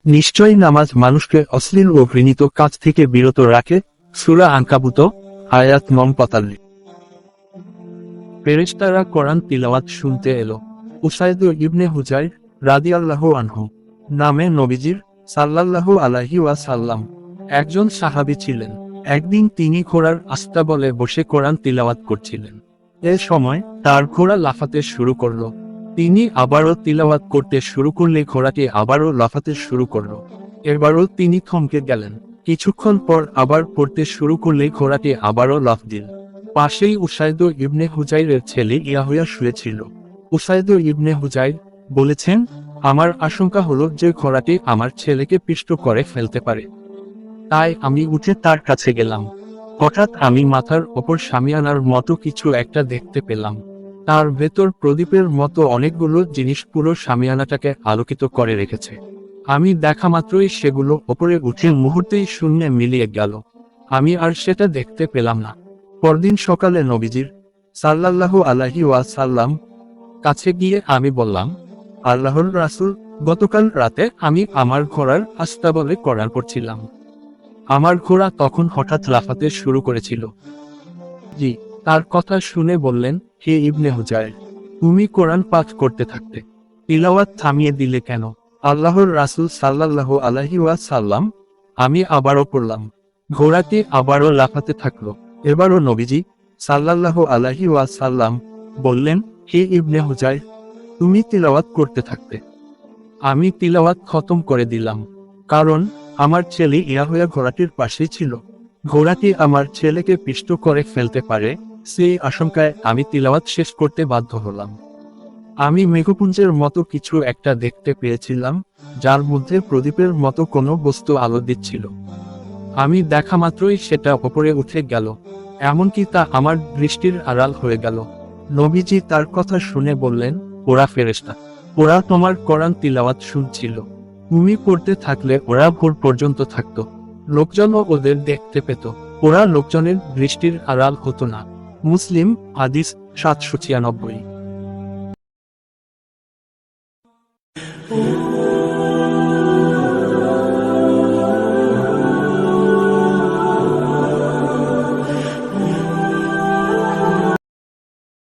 নিশ্চয়ই নামাজ মানুষকে অশ্লীল ও ঘৃণিত কাজ থেকে বিরত রাখে। সূরা আনকাবুত আয়াত নং 45। ফেরেশতারা কোরআন তিলাওয়াত শুনতে এলো। উসাইদ ইবনে হুজাইর রাদিয়াল্লাহু আনহু নামে নবীজির সাল্লাল্লাহু আলাইহি ওয়াসাল্লাম একজন সাহাবী ছিলেন। একদিন তিনি ঘোড়ার আস্তাবলে বসে কোরআন তিলাওয়াত করছিলেন। এ সময় তার ঘোড়া লাফাতে শুরু করল। তিনি আবারও তিলাওয়াত করতে শুরু করলে ঘোড়াটি আবারও লাফাতে শুরু করল। এবারও তিনি থমকে গেলেন। কিছুক্ষণ পর আবার পড়তে শুরু করলে ঘোড়াটি আবারও লাফ দিল। পাশেই উসাইদ ইবনে হুজাইরের ছেলে ইয়াহইয়া শুয়েছিল। উসাইদ ইবনে হুজাইর বলেছেন, আমার আশঙ্কা হলো যে ঘোড়াটি আমার ছেলেকে পিষ্ট করে ফেলতে পারে। তাই আমি উঠে তার কাছে গেলাম। হঠাৎ আমি মাথার ওপর শামিয়ানার মতো কিছু একটা দেখতে পেলাম। তার ভেতর প্রদীপের মতো অনেকগুলো জিনিস পুরো শামিয়ানাটাকে আলোকিত করে রেখেছে। আমি দেখা মাত্রই সেগুলো ওপরে উঠে মুহূর্তেই শূন্যে মিলিয়ে গেল। আমি আর সেটা দেখতে পেলাম না। পরদিন সকালে নবীজির সাল্লাল্লাহু আলাইহি ওয়াসাল্লাম কাছে গিয়ে আমি বললাম, আল্লাহর রাসূল, গতকাল রাতে আমি আমার ঘোড়ার আস্তাবলে কোরআন পড়ছিলাম। আমার ঘোড়া তখন হঠাৎ লাফাতে শুরু করেছিল। জি, তার কথা শুনে বললেন, হে ইবনে হুজাইর, তুমি কোরআন পাঠ করতে থাকতে তিলাওয়াত থামিয়ে দিলে কেন? আল্লাহর রাসূল সাল্লাল্লাহু আলাইহি ওয়াসাল্লাম আমি আবারও পড়লাম। ঘোড়াটি আবারও লাফাতে থাকলো। এবারও নবীজি সাল্লাল্লাহু আলাইহি ওয়াসাল্লাম বললেন, হে ইবনে হুজাইর, তুমি তিলাওয়াত করতে থাকতে। আমি তিলাওয়াত খতম করে দিলাম, কারণ আমার ছেলে ইয়াহইয়া ঘোড়াটির পাশেই ছিল। ঘোড়াটি আমার ছেলেকে পিষ্ট করে ফেলতে পারে, সেই আশঙ্কায় আমি তিলাওয়াত শেষ করতে বাধ্য হলাম। আমি মেঘপুঞ্জের মতো কিছু একটা দেখতে পেয়েছিলাম, যার মধ্যে প্রদীপের মতো কোনো বস্তু আলো দিচ্ছিল। আমি দেখা মাত্রই সেটা ওপরে উঠে গেল, এমনকি তা আমার দৃষ্টির আড়াল হয়ে গেল। নবীজি তার কথা শুনে বললেন, ওরা ফেরেশতা, ওরা তোমার কোরআন তিলাওয়াত শুনছিল। তুমি পড়তে থাকলে ওরা ভোর পর্যন্ত থাকতো। লোকজনও ওদের দেখতে পেত। ওরা লোকজনের দৃষ্টির আড়াল হতো না। মুসলিম হাদিস 796।